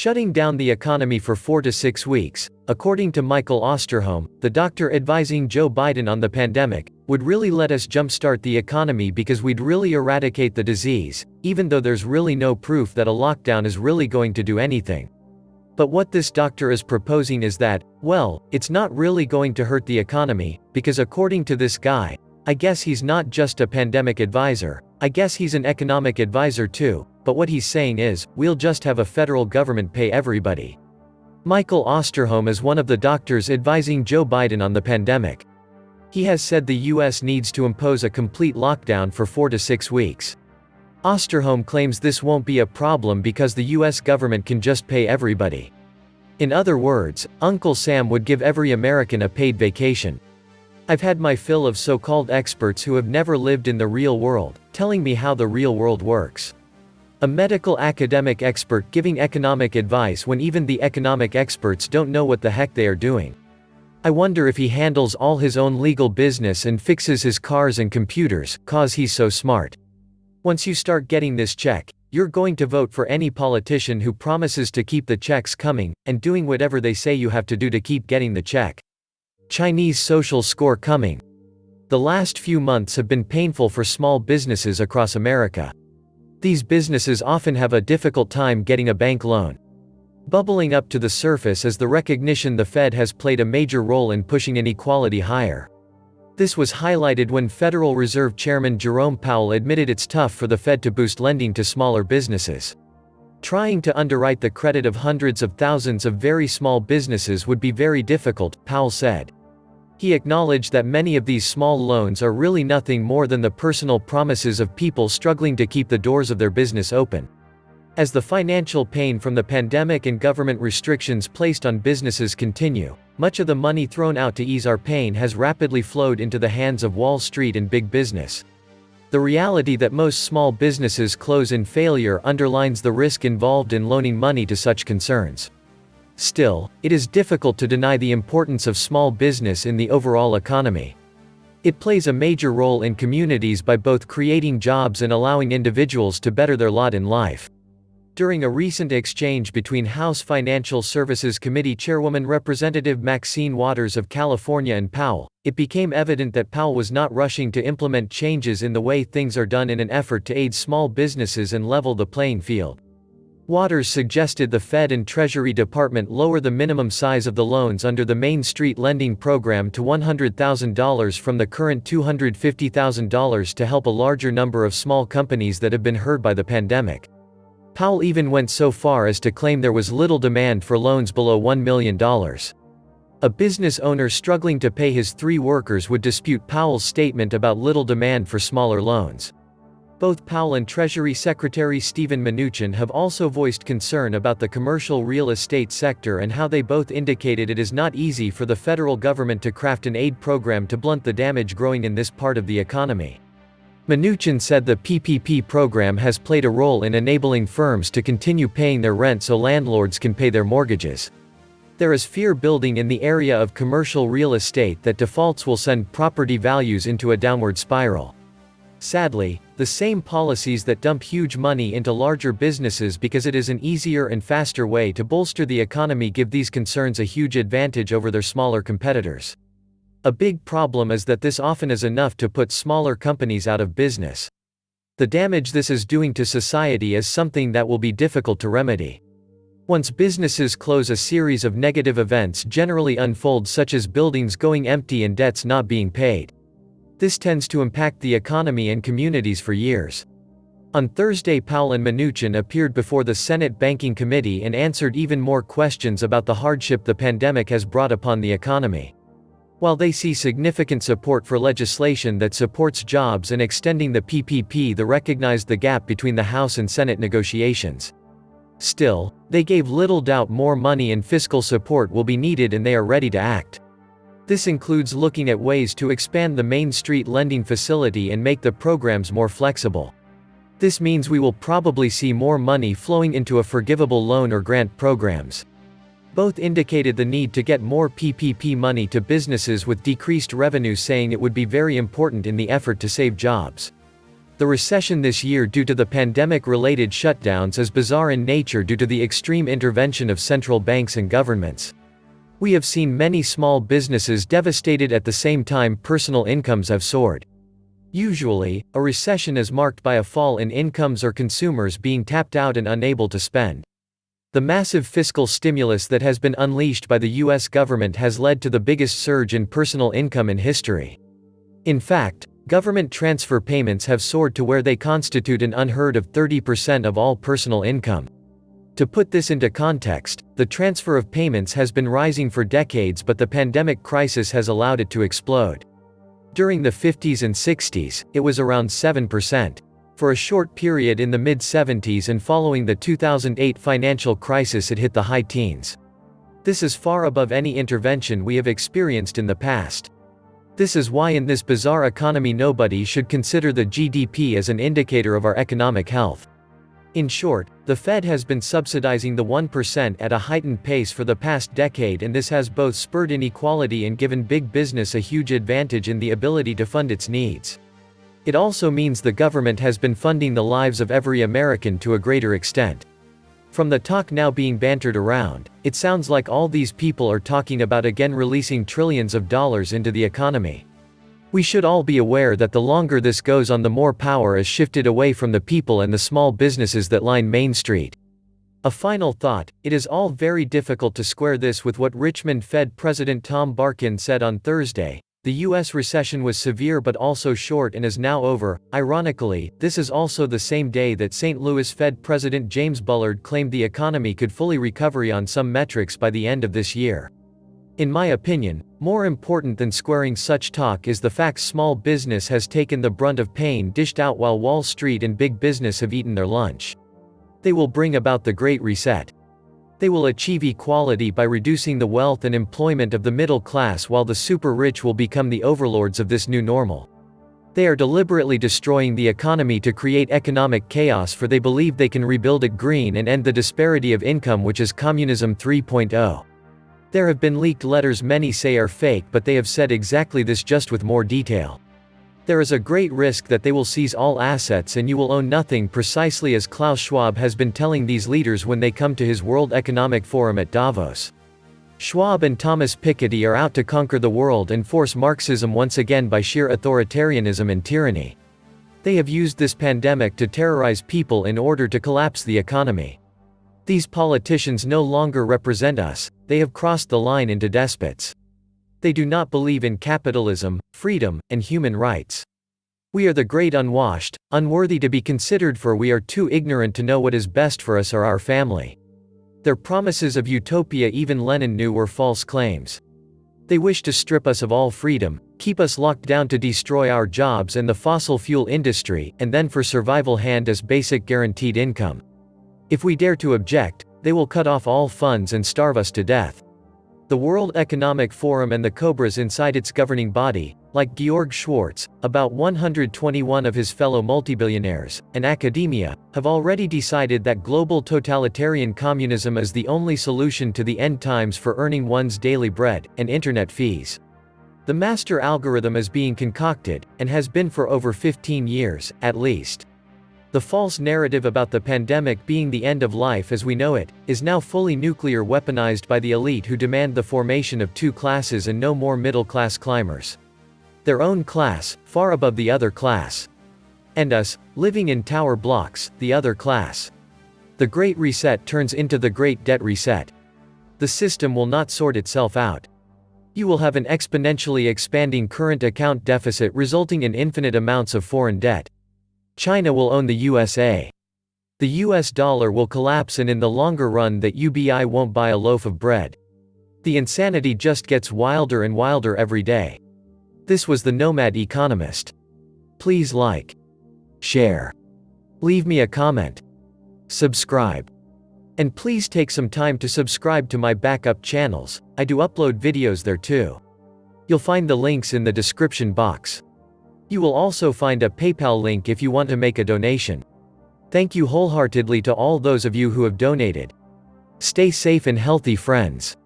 shutting down the economy for 4 to 6 weeks, according to Michael Osterholm, the doctor advising Joe Biden on the pandemic, would really let us jumpstart the economy because we'd really eradicate the disease, even though there's really no proof that a lockdown is really going to do anything. But what this doctor is proposing is that, well, it's not really going to hurt the economy, because according to this guy, I guess he's not just a pandemic advisor, I guess he's an economic advisor too, but what he's saying is, we'll just have a federal government pay everybody. Michael Osterholm is one of the doctors advising Joe Biden on the pandemic. He has said the US needs to impose a complete lockdown for 4 to 6 weeks. Osterholm claims this won't be a problem because the US government can just pay everybody. In other words, Uncle Sam would give every American a paid vacation. I've had my fill of so-called experts who have never lived in the real world, telling me how the real world works. A medical academic expert giving economic advice when even the economic experts don't know what the heck they are doing. I wonder if he handles all his own legal business and fixes his cars and computers, 'cause he's so smart. Once you start getting this check, you're going to vote for any politician who promises to keep the checks coming, and doing whatever they say you have to do to keep getting the check. Chinese social score coming. The last few months have been painful for small businesses across America. These businesses often have a difficult time getting a bank loan. Bubbling up to the surface is the recognition the Fed has played a major role in pushing inequality higher. This was highlighted when Federal Reserve Chairman Jerome Powell admitted it's tough for the Fed to boost lending to smaller businesses. Trying to underwrite the credit of hundreds of thousands of very small businesses would be very difficult, Powell said. He acknowledged that many of these small loans are really nothing more than the personal promises of people struggling to keep the doors of their business open. As the financial pain from the pandemic and government restrictions placed on businesses continue, much of the money thrown out to ease our pain has rapidly flowed into the hands of Wall Street and big business. The reality that most small businesses close in failure underlines the risk involved in loaning money to such concerns. Still, it is difficult to deny the importance of small business in the overall economy. It plays a major role in communities by both creating jobs and allowing individuals to better their lot in life. During a recent exchange between House Financial Services Committee Chairwoman Representative Maxine Waters of California and Powell, it became evident that Powell was not rushing to implement changes in the way things are done in an effort to aid small businesses and level the playing field. Waters suggested the Fed and Treasury Department lower the minimum size of the loans under the Main Street Lending Program to $100,000 from the current $250,000 to help a larger number of small companies that have been hurt by the pandemic. Powell even went so far as to claim there was little demand for loans below $1 million. A business owner struggling to pay his 3 workers would dispute Powell's statement about little demand for smaller loans. Both Powell and Treasury Secretary Steven Mnuchin have also voiced concern about the commercial real estate sector and how they both indicated it is not easy for the federal government to craft an aid program to blunt the damage growing in this part of the economy. Mnuchin said the PPP program has played a role in enabling firms to continue paying their rent so landlords can pay their mortgages. There is fear building in the area of commercial real estate that defaults will send property values into a downward spiral. Sadly, the same policies that dump huge money into larger businesses because it is an easier and faster way to bolster the economy give these concerns a huge advantage over their smaller competitors. A big problem is that this often is enough to put smaller companies out of business. The damage this is doing to society is something that will be difficult to remedy. Once businesses close, a series of negative events generally unfold, such as buildings going empty and debts not being paid. This tends to impact the economy and communities for years. On Thursday, Powell and Mnuchin appeared before the Senate Banking Committee and answered even more questions about the hardship the pandemic has brought upon the economy. While they see significant support for legislation that supports jobs and extending the PPP, they recognized the gap between the House and Senate negotiations. Still, they gave little doubt more money and fiscal support will be needed, and they are ready to act. This includes looking at ways to expand the Main Street lending facility and make the programs more flexible. This means we will probably see more money flowing into a forgivable loan or grant programs. Both indicated the need to get more PPP money to businesses with decreased revenue, saying it would be very important in the effort to save jobs. The recession this year due to the pandemic-related shutdowns is bizarre in nature due to the extreme intervention of central banks and governments. We have seen many small businesses devastated at the same time personal incomes have soared. Usually, a recession is marked by a fall in incomes or consumers being tapped out and unable to spend. The massive fiscal stimulus that has been unleashed by the US government has led to the biggest surge in personal income in history. In fact, government transfer payments have soared to where they constitute an unheard of 30% of all personal income. To put this into context, the transfer of payments has been rising for decades, but the pandemic crisis has allowed it to explode. During the 50s and 60s, it was around 7%. For a short period in the mid-70s and following the 2008 financial crisis, it hit the high teens. This is far above any intervention we have experienced in the past. This is why in this bizarre economy nobody should consider the GDP as an indicator of our economic health. In short, the Fed has been subsidizing the 1% at a heightened pace for the past decade, and this has both spurred inequality and given big business a huge advantage in the ability to fund its needs. It also means the government has been funding the lives of every American to a greater extent. From the talk now being bantered around, it sounds like all these people are talking about again releasing trillions of dollars into the economy. We should all be aware that the longer this goes on, the more power is shifted away from the people and the small businesses that line Main Street. A final thought: it is all very difficult to square this with what Richmond Fed President Tom Barkin said on Thursday. The US recession was severe but also short and is now over. Ironically, this is also the same day that St. Louis Fed President James Bullard claimed the economy could fully recover on some metrics by the end of this year. In my opinion, more important than squaring such talk is the fact small business has taken the brunt of pain dished out while Wall Street and big business have eaten their lunch. They will bring about the Great Reset. They will achieve equality by reducing the wealth and employment of the middle class, while the super rich will become the overlords of this new normal. They are deliberately destroying the economy to create economic chaos, for they believe they can rebuild it green and end the disparity of income, which is Communism 3.0. There have been leaked letters many say are fake, but they have said exactly this, just with more detail. There is a great risk that they will seize all assets and you will own nothing, precisely as Klaus Schwab has been telling these leaders when they come to his World Economic Forum at Davos. Schwab and Thomas Piketty are out to conquer the world and force Marxism once again by sheer authoritarianism and tyranny. They have used this pandemic to terrorize people in order to collapse the economy. These politicians no longer represent us, they have crossed the line into despots. They do not believe in capitalism, freedom, and human rights. We are the great unwashed, unworthy to be considered, for we are too ignorant to know what is best for us or our family. Their promises of utopia even Lenin knew were false claims. They wish to strip us of all freedom, keep us locked down to destroy our jobs and the fossil fuel industry, and then for survival hand us basic guaranteed income. If we dare to object, they will cut off all funds and starve us to death. The World Economic Forum and the Cobras inside its governing body, like Georg Schwartz, about 121 of his fellow multibillionaires, and academia, have already decided that global totalitarian communism is the only solution to the end times for earning one's daily bread, and internet fees. The master algorithm is being concocted, and has been for over 15 years, at least. The false narrative about the pandemic being the end of life as we know it, is now fully nuclear weaponized by the elite, who demand the formation of two classes and no more middle-class climbers. Their own class, far above the other class. And us, living in tower blocks, the other class. The Great Reset turns into the Great Debt Reset. The system will not sort itself out. You will have an exponentially expanding current account deficit resulting in infinite amounts of foreign debt. China will own the USA. The US dollar will collapse, and in the longer run that UBI won't buy a loaf of bread. The insanity just gets wilder and wilder every day. This was the Nomad Economist. Please like, share, leave me a comment, subscribe. And please take some time to subscribe to my backup channels. I do upload videos there too. You'll find the links in the description box. You will also find a PayPal link if you want to make a donation. Thank you wholeheartedly to all those of you who have donated. Stay safe and healthy, friends.